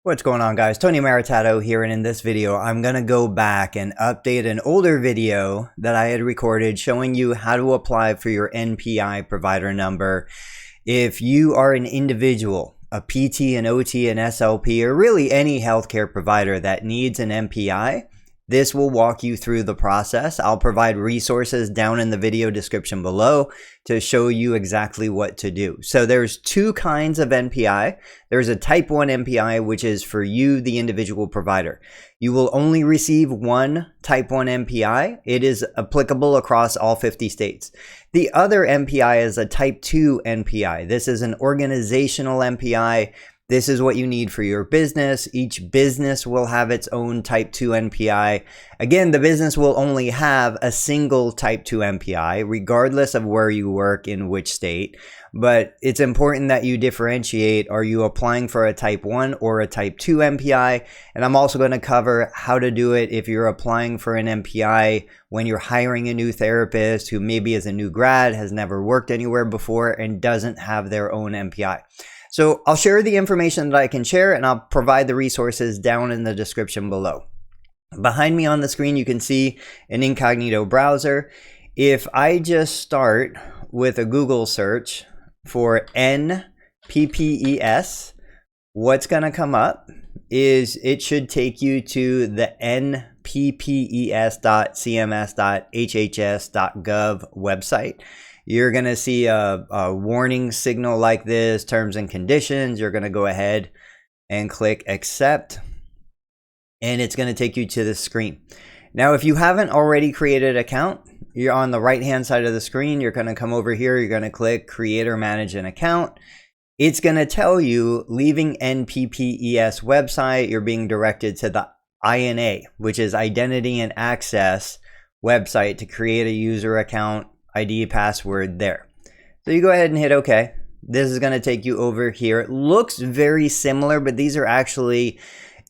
What's going on, guys? Tony Maritato here, and in this video I'm going to go back and update an older video that I had recorded showing you how to apply for your NPI provider number. If you are an individual, a PT, an OT, an SLP, or really any healthcare provider that needs an NPI, this will walk you through the process. I'll provide resources down in the video description below to show you exactly what to do. So there's two kinds of NPI. There's a type 1 NPI, which is for you, the individual provider. You will only receive one type 1 NPI. It is applicable across all 50 states. The other NPI is a type 2 NPI. This is an organizational NPI. This is what you need for your business. Each business will have its own type 2 NPI. Again, the business will only have a single type 2 NPI, regardless of where you work in which state. But it's important that you differentiate. Are you applying for a type 1 or a type 2 NPI? And I'm also going to cover how to do it if you're applying for an NPI when you're hiring a new therapist who maybe is a new grad, has never worked anywhere before, and doesn't have their own NPI. So I'll share the information that I can share, and I'll provide the resources down in the description below. Behind me on the screen, you can see an incognito browser. If I just start with a Google search for NPPES, what's going to come up is it should take you to the nppes.cms.hhs.gov website. You're going to see a warning signal like this, terms and conditions. You're going to go ahead and click accept, and it's going to take you to the screen. Now, if you haven't already created an account, you're on the right-hand side of the screen. You're going to come over here. You're going to click create or manage an account. It's going to tell you, leaving NPPES website, you're being directed to the INA, which is Identity and Access website, to create a user account, ID, password there. So you go ahead and hit OK. This is going to take you over here. It looks very similar, but these are actually,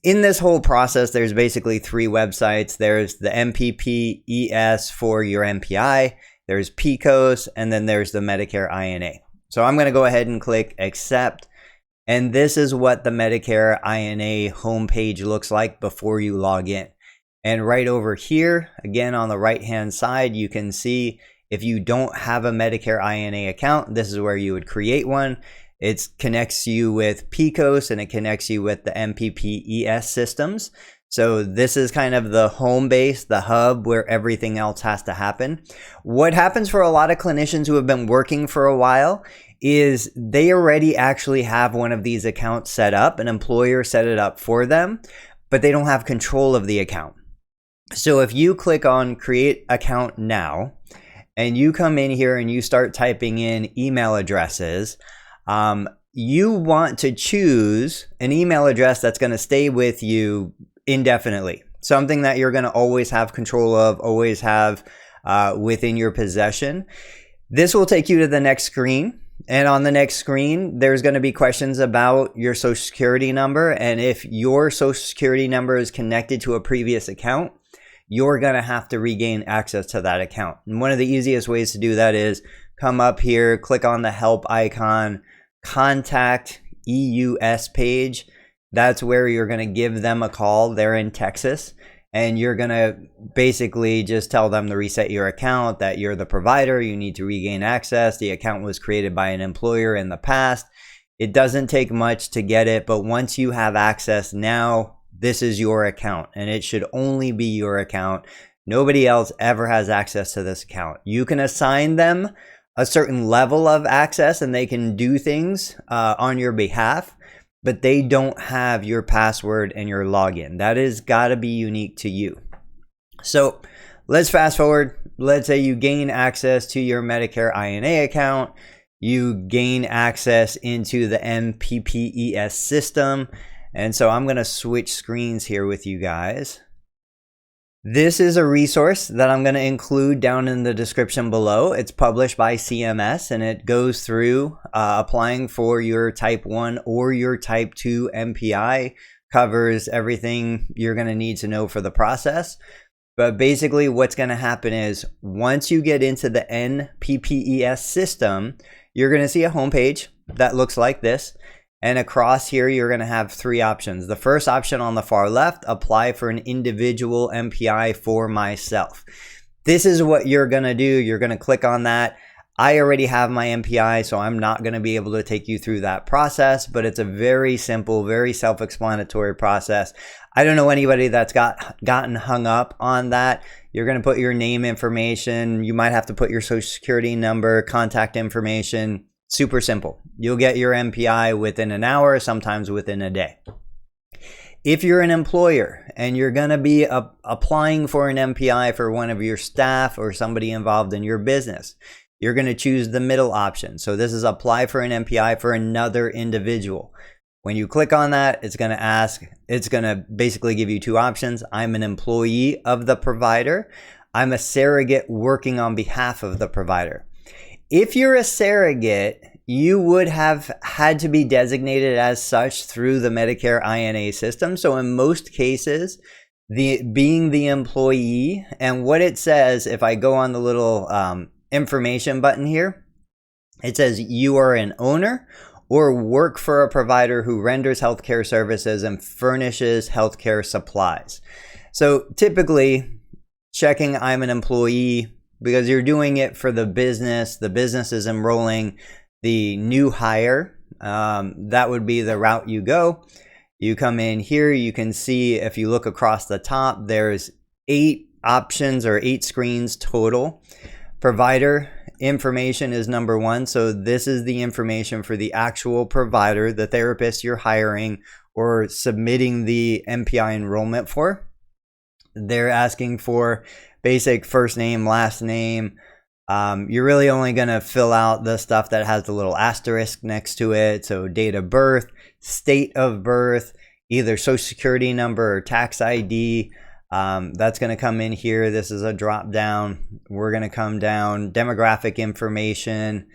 in this whole process, there's basically three websites. There's the NPPES for your NPI, there's PCOS, and then there's the Medicare INA. So I'm going to go ahead and click accept. And this is what the Medicare INA homepage looks like before you log in. And right over here, again, on the right-hand side, you can see if you don't have a Medicare INA account, this is where you would create one. It connects you with PCOS and it connects you with the NPPES systems. So this is kind of the home base, the hub where everything else has to happen. What happens for a lot of clinicians who have been working for a while is they already actually have one of these accounts set up. An employer set it up for them, but they don't have control of the account. So if you click on create account now, and you come in here and you start typing in email addresses, you want to choose an email address that's going to stay with you indefinitely. Something that you're going to always have control of, always have within your possession. This will take you to the next screen. And on the next screen, there's going to be questions about your social security number. And if your social security number is connected to a previous account, you're going to have to regain access to that account. And one of the easiest ways to do that is come up here, click on the help icon, contact EUS page. That's where you're going to give them a call. They're in Texas. And you're going to basically just tell them to reset your account, that you're the provider, you need to regain access. The account was created by an employer in the past. It doesn't take much to get it, but once you have access now, this is your account, and it should only be your account. Nobody else ever has access to this account. You can assign them a certain level of access, and they can do things on your behalf, but they don't have your password and your login. That has got to be unique to you. So let's fast forward. Let's say you gain access to your Medicare INA account. You gain access into the NPPES system. And so I'm going to switch screens here with you guys. This is a resource that I'm going to include down in the description below. It's published by CMS, and it goes through applying for your type 1 or your type 2 NPI, covers everything you're going to need to know for the process. But basically what's going to happen is once you get into the NPPES system, you're going to see a homepage that looks like this. And across here, you're going to have 3 options. The first option on the far left, apply for an individual NPI for myself. This is what you're going to do. You're going to click on that. I already have my NPI, so I'm not going to be able to take you through that process, but it's a very simple, very self-explanatory process. I don't know anybody that's gotten hung up on that. You're going to put your name information. You might have to put your social security number, contact information. Super simple. You'll get your NPI within an hour, sometimes within a day. If you're an employer and you're going to be applying for an NPI for one of your staff or somebody involved in your business, you're going to choose the middle option. So this is apply for an NPI for another individual. When you click on that, it's going to basically give you 2 options. I'm an employee of the provider. I'm a surrogate working on behalf of the provider. If you're a surrogate, you would have had to be designated as such through the Medicare INA system. So in most cases, being the employee, and what it says, if I go on the little information button here, it says you are an owner or work for a provider who renders healthcare services and furnishes healthcare supplies. So typically, checking I'm an employee, because you're doing it for the business is enrolling the new hire. That would be the route you go. You come in here, you can see if you look across the top, there's 8 options or 8 screens total. Provider information is number 1. So this is the information for the actual provider, the therapist you're hiring or submitting the NPI enrollment for. They're asking for basic first name, last name. You're really only going to fill out the stuff that has the little asterisk next to it. So date of birth, state of birth, either social security number or tax ID. That's going to come in here. This is a drop down. We're going to come down demographic information.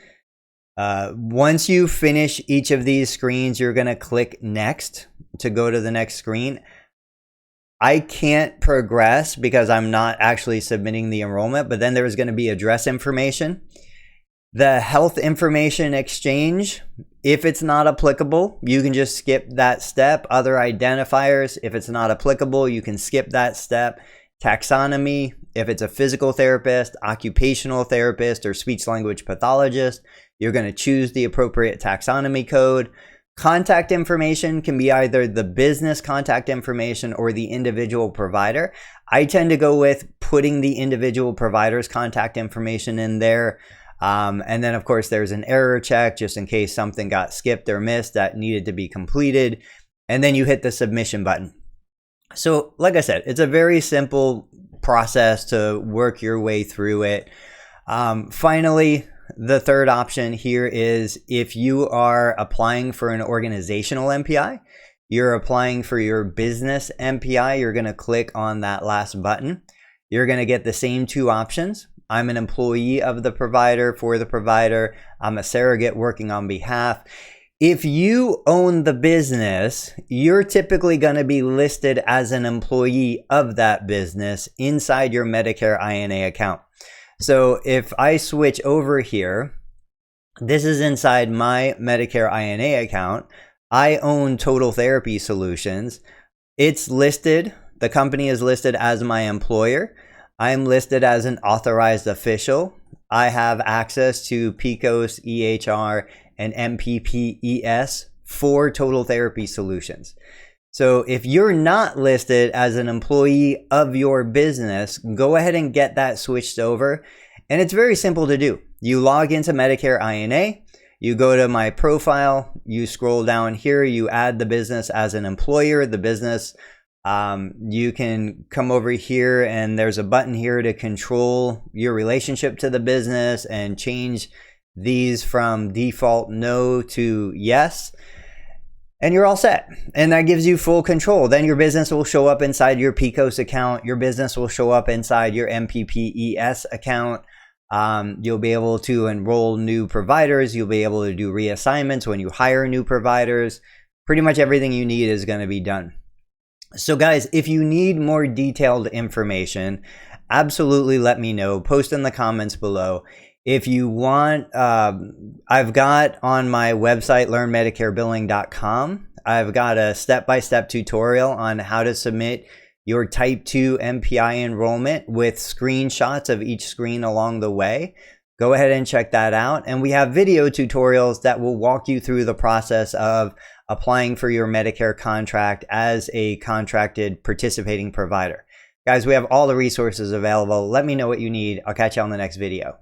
Once you finish each of these screens, you're going to click next to go to the next screen. I can't progress because I'm not actually submitting the enrollment, but then there's going to be address information. The health information exchange, if it's not applicable, you can just skip that step. Other identifiers, if it's not applicable, you can skip that step. Taxonomy, if it's a physical therapist, occupational therapist, or speech language pathologist, you're going to choose the appropriate taxonomy code. Contact information can be either the business contact information or the individual provider. I tend to go with putting the individual provider's contact information in there. And then, of course, there's an error check just in case something got skipped or missed that needed to be completed. And then you hit the submission button. So, like I said, it's a very simple process to work your way through it. Finally, the third option here is if you are applying for an organizational NPI, you're applying for your business NPI, you're going to click on that last button. You're going to get the same 2 options. I'm an employee of the provider for the provider. I'm a surrogate working on behalf. If you own the business, you're typically going to be listed as an employee of that business inside your Medicare INA account. So if I switch over here, this is inside my Medicare INA account. I own Total Therapy Solutions. It's listed, the company is listed as my employer. I'm listed as an authorized official. I have access to PCOS, EHR, and MPPES for Total Therapy Solutions. So if you're not listed as an employee of your business, go ahead and get that switched over. And it's very simple to do. You log into Medicare INA, you go to my profile, you scroll down here, you add the business as an employer, the business. You can come over here and there's a button here to control your relationship to the business and change these from default no to yes. And you're all set. And that gives you full control. Then your business will show up inside your PCOS account. Your business will show up inside your MPPES account. You'll be able to enroll new providers. You'll be able to do reassignments when you hire new providers. Pretty much everything you need is going to be done. So guys, if you need more detailed information, absolutely let me know. Post in the comments below. If you want, I've got on my website, learnmedicarebilling.com, I've got a step-by-step tutorial on how to submit your type 2 NPI enrollment with screenshots of each screen along the way. Go ahead and check that out. And we have video tutorials that will walk you through the process of applying for your Medicare contract as a contracted participating provider. Guys, we have all the resources available. Let me know what you need. I'll catch you on the next video.